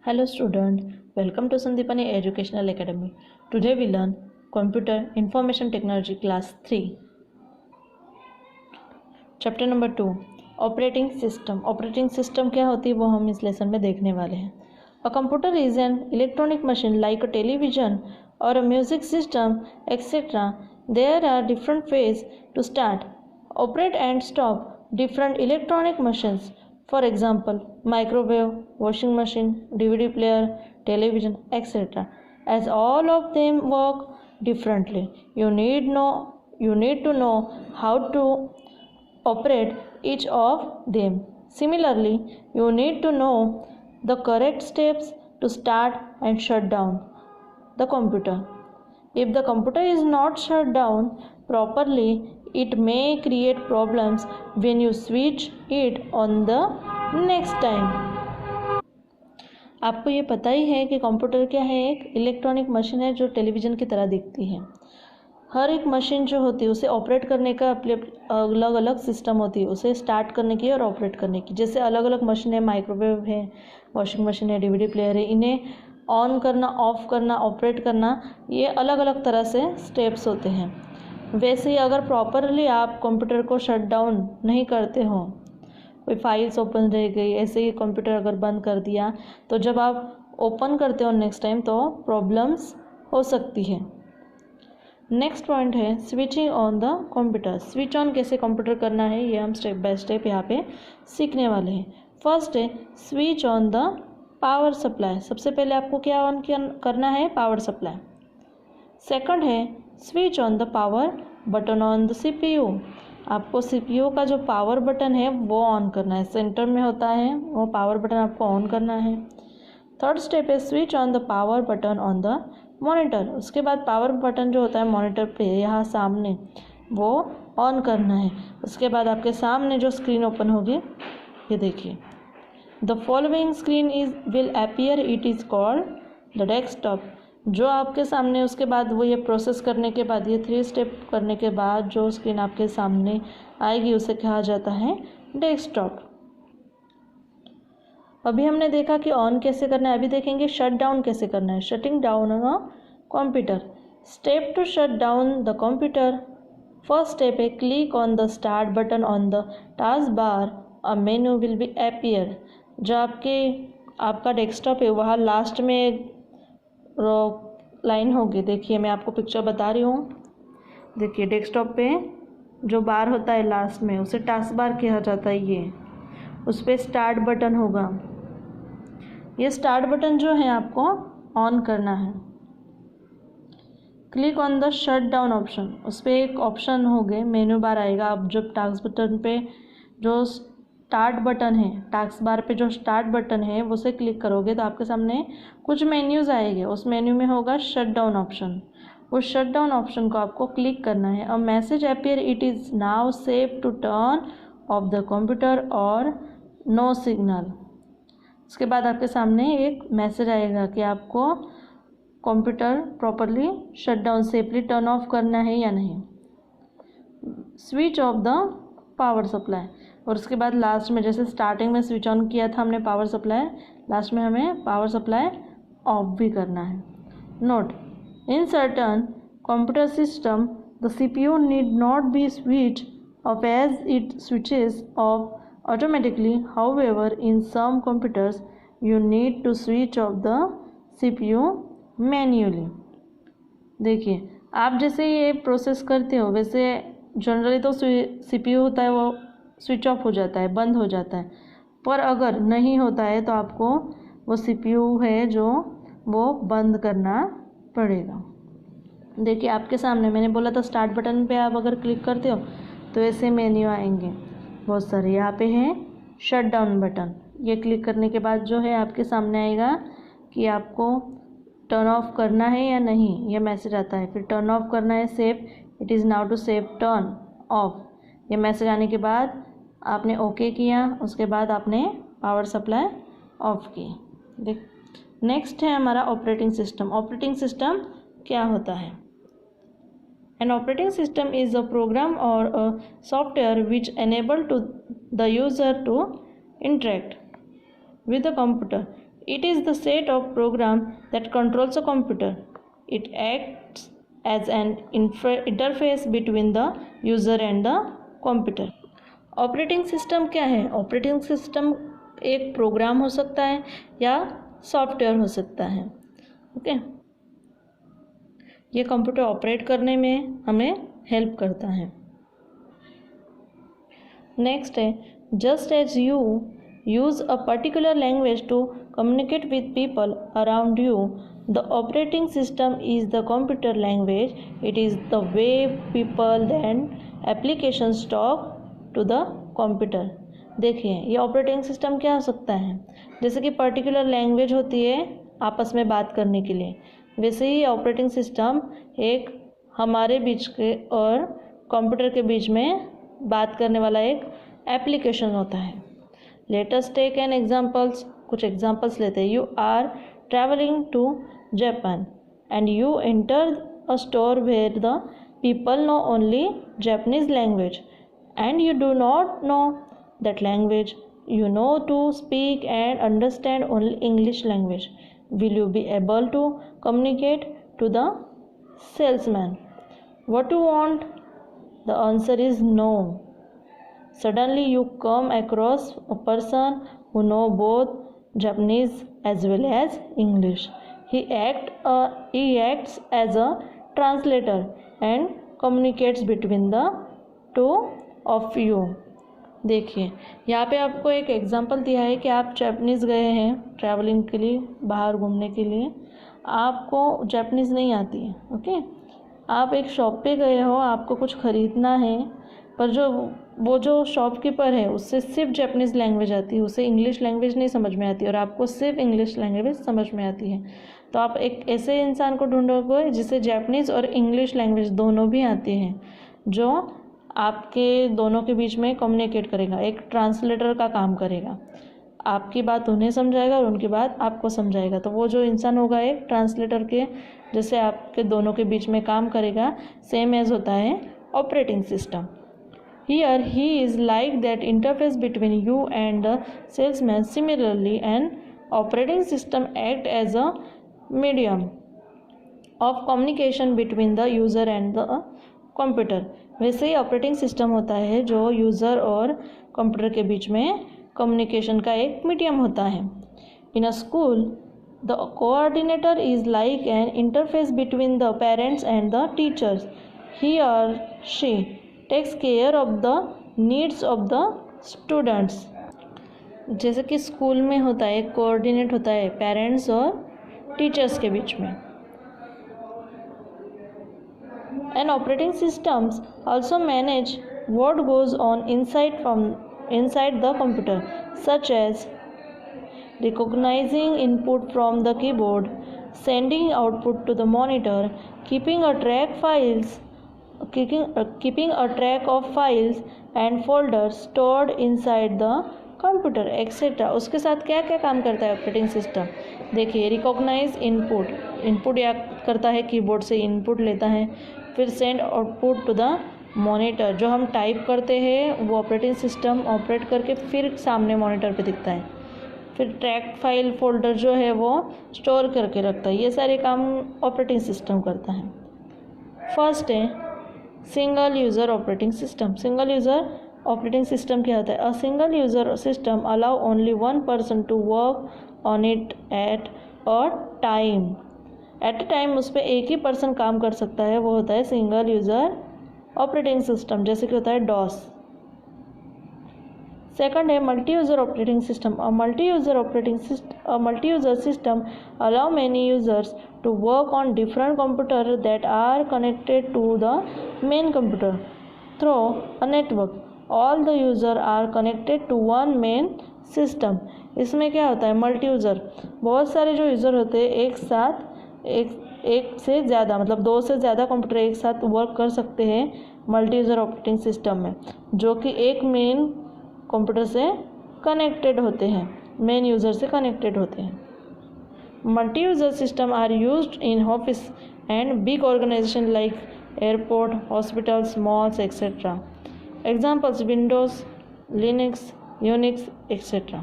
Hello student, welcome to Sandipani Educational Academy. Today we learn Computer Information Technology Class 3. Chapter number 2 Operating System. Operating System क्या होती है वो हम इस lesson में देखने वाले हैं. A computer is an electronic machine like a television or a music system, etc. There are different ways to start, operate and stop different electronic machines. For example, microwave, washing machine, DVD player, television, etc. As all of them work differently, you need to know how to operate each of them. Similarly, you need to know the correct steps to start and shut down the computer. If the computer is not shut down properly, it may create problems when you switch it on the next time. आपको ये पता ही है कि computer क्या है, एक electronic machine है जो टेलीविज़न की तरह दिखती है. हर एक मशीन जो होती है उसे ऑपरेट करने का अलग अलग सिस्टम होती है, उसे स्टार्ट करने की और ऑपरेट करने की. जैसे अलग अलग मशीन है, माइक्रोवेव है, वॉशिंग मशीन है, डीवीडी प्लेयर है, इन्हें ऑन करना, ऑफ करना, ऑपरेट करना, ये अलग अलग तरह से स्टेप्स होते हैं. वैसे ही अगर प्रॉपरली आप कंप्यूटर को शट डाउन नहीं करते हो, कोई फाइल्स ओपन रह गई, ऐसे ही कंप्यूटर अगर बंद कर दिया, तो जब आप ओपन करते हो नेक्स्ट टाइम तो प्रॉब्लम्स हो सकती है. नेक्स्ट पॉइंट है switching on the computer. Switch on कैसे कंप्यूटर करना है ये हम स्टेप बाय स्टेप यहाँ पे सीखने वाले हैं. फर्स्ट है switch on the power supply. सबसे पहले आपको क्या ऑन करना है, पावर सप्लाई. सेकंड है switch on the power button on the CPU. आपको सीपीयू का जो पावर बटन है वो ऑन करना है, सेंटर में होता है वो पावर बटन आपको ऑन करना है. थर्ड स्टेप है switch on the power button on the monitor. उसके बाद पावर बटन जो होता है मॉनिटर पे यहाँ सामने वो ऑन करना है. उसके बाद आपके सामने जो स्क्रीन ओपन होगी, ये देखिए, the following screen will appear, it is called the desktop. जो आपके सामने उसके बाद वो ये प्रोसेस करने के बाद, ये 3 स्टेप करने के बाद जो स्क्रीन आपके सामने आएगी उसे कहा जाता है डेस्कटॉप. अभी हमने देखा कि ऑन कैसे करना है, अभी देखेंगे शट डाउन कैसे करना है. Shutting down a computer. Step to shut down the computer. First step है click on the start button on the task bar, a menu will be appear. जो आपका डेस्कटॉप है वहाँ लास्ट में लाइन होगी. देखिए मैं आपको पिक्चर बता रही हूँ. देखिए डेस्कटॉप पे जो बार होता है लास्ट में उसे टास्क बार कहा जाता है. ये उस पर स्टार्ट बटन होगा. ये स्टार्ट बटन जो है आपको ऑन करना है. Click on the shut down option. उस पर एक ऑप्शन होगा, मेन्यू बार आएगा. आप जब टास्क बटन पे जो स्टार्ट बटन है, टास्क बार पे जो स्टार्ट बटन है वो से क्लिक करोगे तो आपके सामने कुछ मेन्यूज़ आएंगे. उस मेन्यू में होगा शट डाउन ऑप्शन. उस शट डाउन ऑप्शन को आपको क्लिक करना है. A message appear, it is now safe to turn off the computer और नो सिग्नल. उसके बाद आपके सामने एक मैसेज आएगा कि आपको computer properly shut down, safely turn off करना है या नहीं. Switch off the power supply. और उसके बाद लास्ट में जैसे स्टार्टिंग में स्विच ऑन किया था हमने पावर सप्लाई, लास्ट में हमें पावर सप्लाई ऑफ भी करना है. Note, in certain computer system the CPU need not be switch off as it switches off automatically. However, in some computers you need to switch off the CPU manually. देखिए आप जैसे ये process करते हो वैसे जनरली तो CPU होता है वो स्विच ऑफ हो जाता है, बंद हो जाता है. पर अगर नहीं होता है तो आपको वो CPU है जो वो बंद करना पड़ेगा. देखिए आपके सामने मैंने बोला था स्टार्ट बटन पे आप अगर क्लिक करते हो तो ऐसे मेन्यू आएंगे बहुत सारे. यहाँ पे है शट डाउन बटन. ये क्लिक करने के बाद जो है आपके सामने आएगा कि आपको टर्न ऑफ करना है या नहीं, ये मैसेज आता है. फिर टर्न ऑफ करना है safe, it is now to safe turn off. ये मैसेज आने के बाद आपने ओके किया, उसके बाद आपने पावर सप्लाई ऑफ की. देख नेक्स्ट है हमारा ऑपरेटिंग सिस्टम. ऑपरेटिंग सिस्टम क्या होता है? An operating system is a program or a software which enable to the user to interact with the computer It is the set of program that controls a computer. It acts as an interface between the user and the computer. Operating system क्या है? Operating system एक programme हो सकता है या software हो सकता है. ओके, ये कंप्यूटर ऑपरेट करने में हमें हेल्प करता है. नेक्स्ट है, just as you use a particular language to communicate with people around you, the operating system is the computer language. It is the way people and applications talk to the computer. देखिए, ये operating system क्या हो सकता है? जैसे कि particular language होती है आपस में बात करने के लिए, वैसे ही ऑपरेटिंग सिस्टम एक हमारे बीच के और कंप्यूटर के बीच में बात करने वाला एक एप्लीकेशन होता है. Let us take an examples. कुछ एग्जाम्पल्स लेते हैं. You are traveling to Japan and you enter a store where the people know only Japanese language and you do not know that language. You know to speak and understand only English language. Will you be able to communicate to the salesman? What do you want? The answer is no. Suddenly you come across a person who know both Japanese as well as English. He acts as a translator and communicates between the two of you. देखिए, यहाँ पे आपको एक example दिया है कि आप Japanese गए हैं ट्रैवलिंग के लिए, बाहर घूमने के लिए. आपको जापानीज़ नहीं आती है. ओके, आप एक शॉप पे गए हो, आपको कुछ ख़रीदना है, पर वो जो शॉपकीपर है उससे सिर्फ जापानीज़ लैंग्वेज आती है, उसे इंग्लिश लैंग्वेज नहीं समझ में आती और आपको सिर्फ इंग्लिश लैंग्वेज समझ में आती है. तो आप एक ऐसे इंसान को ढूंढोगे जिसे जापानीज़ और इंग्लिश लैंग्वेज दोनों भी आती हैं, जो आपके दोनों के बीच में कम्युनिकेट करेगा, एक ट्रांसलेटर का काम करेगा. आपकी बात उन्हें समझाएगा और उनकी बात आपको समझाएगा. तो वो जो इंसान होगा एक ट्रांसलेटर के जैसे आपके दोनों के बीच में काम करेगा. सेम एज होता है operating system. Here he is like that interface between you and the salesman. Similarly, an operating system acts as a medium of communication between the user and the computer. वैसे ही operating system होता है जो user और computer के बीच में communication का एक medium होता है. In a school, the coordinator is like an interface between the parents and the teachers. He or she takes care of the needs of the students. जैसे कि स्कूल में होता है, कोऑर्डिनेट होता है पेरेंट्स और टीचर्स के बीच में. And operating systems also manage what goes on inside the computer, such as recognizing input from the keyboard, sending output to the monitor, keeping a track of files and folders stored inside the computer, etc. उसके साथ क्या क्या काम करता है operating system? देखिए, recognise input या करता है, कीबोर्ड से इनपुट लेता है. फिर send output to the monitor, जो हम टाइप करते हैं वो ऑपरेटिंग सिस्टम ऑपरेट करके फिर सामने मॉनिटर पे दिखता है. फिर ट्रैक फाइल फोल्डर जो है वो स्टोर करके रखता है. ये सारे काम ऑपरेटिंग सिस्टम करता है. फर्स्ट है single user operating system. Single user operating system क्या होता है? A single user system allow only one person to work on it at a time. At a time उस पर एक ही पर्सन काम कर सकता है, वो होता है सिंगल यूज़र ऑपरेटिंग सिस्टम, जैसे कि होता है डॉस. सेकंड है multi user operating system. A multi user system allow many users to work on different computers that are connected to the main computer through a network. All the users are connected to one main system. इसमें क्या होता है? Multi user, बहुत सारे जो user होते हैं एक साथ एक से ज़्यादा, मतलब दो से ज़्यादा कंप्यूटर एक साथ वर्क कर सकते हैं मल्टी यूज़र ऑपरेटिंग सिस्टम में, जो कि एक मेन कंप्यूटर से कनेक्टेड होते हैं, मेन यूज़र से कनेक्टेड होते हैं. Multi-user systems are used in office and big organizations like airport, hospitals, malls, etc. Examples: Windows, Linux, Unix, etc.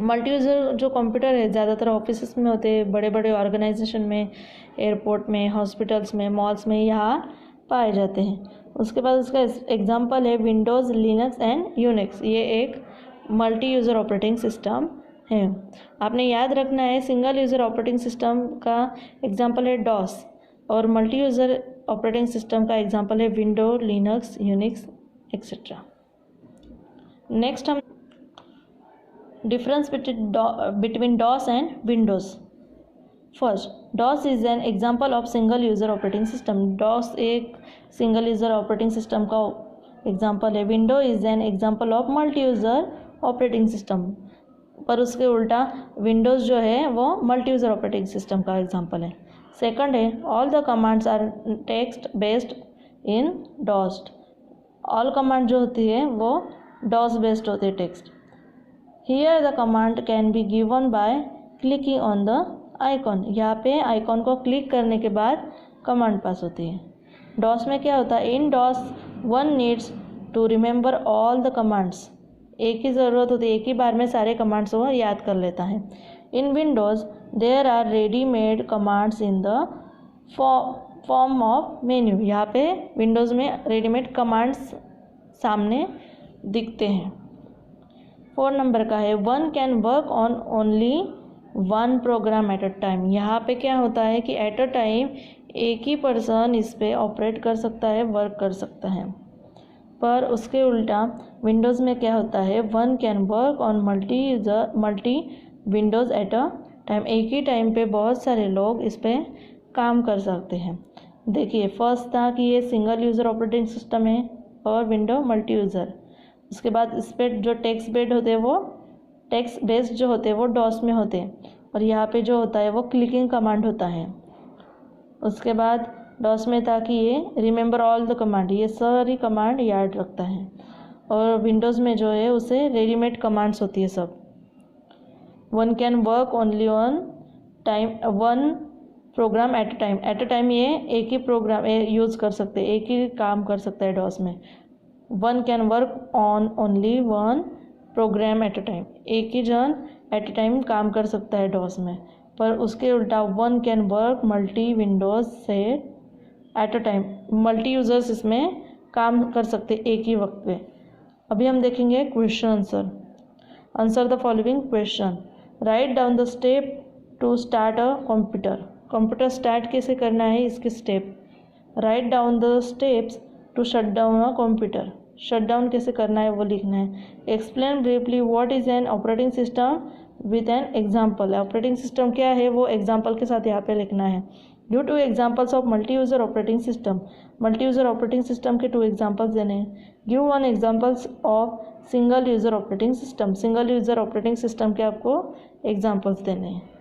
Multi user जो कंप्यूटर है ज़्यादातर ऑफिस में होते हैं, बड़े बड़े ऑर्गेनाइजेशन में, एयरपोर्ट में, हॉस्पिटल्स में, मॉल्स में यहाँ पाए जाते हैं। उसके बाद उसका एग्जांपल है विंडोज़, लिनक्स एंड यूनिक्स। ये एक मल्टी यूज़र ऑपरेटिंग सिस्टम है। आपने याद रखना है सिंगल यूज़र ऑपरेटिंग सिस्टम का एग्जांपल है डॉस और मल्टी यूज़र ऑपरेटिंग सिस्टम का एग्जांपल है window, Linux, Unix etcetera. Next हम difference between DOS and Windows. First, DOS is an example of single user operating system. DOS एक single user operating system का example है. Windows is an example of multi user operating system. पर उसके उल्टा Windows जो है वो multi user operating system का example है. Second है all the commands are text based in DOS. All command जो होती है वो DOS based होती है text. Here the command can be given by clicking on the icon. यहाँ पे आइकॉन को क्लिक करने के बाद कमांड पास होती है। डॉस में क्या होता है? In DOS one needs to remember all the commands. एक ही ज़रूरत होती है, एक ही बार में सारे कमांड्स वो याद कर लेता है। In Windows there are readymade commands in the form of menu. यहाँ पे विंडोज़ में रेडीमेड कमांड्स सामने दिखते हैं। 4 नंबर का है one can work on only one program at a time. यहाँ पे क्या होता है कि एट अ टाइम एक ही पर्सन इस पर ऑपरेट कर सकता है, वर्क कर सकता है। पर उसके उल्टा विंडोज़ में क्या होता है? One can work on multi Windows eight a time. एक ही टाइम पे बहुत सारे लोग इस पर काम कर सकते हैं। देखिए फर्स्ट था कि ये सिंगल यूज़र ऑपरेटिंग सिस्टम है और विंडो मल्टी यूज़र। उसके बाद इस पर जो टेक्स्ट बेस्ड होते हैं वो टेक्स्ट बेस्ड जो होते हैं वो डॉस में होते हैं और यहाँ पे जो होता है वो क्लिकिंग कमांड होता है। उसके बाद डॉस में था कि ये रिमेंबर ऑल द कमांड, ये सारी कमांड याद रखता है। और विंडोज़ में जो है उसे रेडीमेड कमांड्स होती है सब। One can work only on time one program at a time. At a time ये एक ही प्रोग्राम यूज़ कर सकते हैं, एक ही काम कर सकता है डॉस में। One can work on only one program at a time. एक ही जन एट अ टाइम काम कर सकता है डॉस में। पर उसके उल्टा one can work multi windows से at a time. Multi users इसमें काम कर सकते एक ही वक्त पे। अभी हम देखेंगे question answer. Answer the following question. Write down the step to start a computer. Computer start कैसे करना है इसके step. Write down the steps to shut down a computer. Shut down कैसे करना है वो लिखना है। Explain briefly what is an operating system with an example. Operating system क्या है वो एग्जाम्पल के साथ यहाँ पे लिखना है। Due two examples of multi user operating system. Multi user operating system के 2 एग्जाम्पल्स देने हैं। Give 1 examples of single user operating system. Single user operating system के आपको एग्जाम्पल्स देने हैं।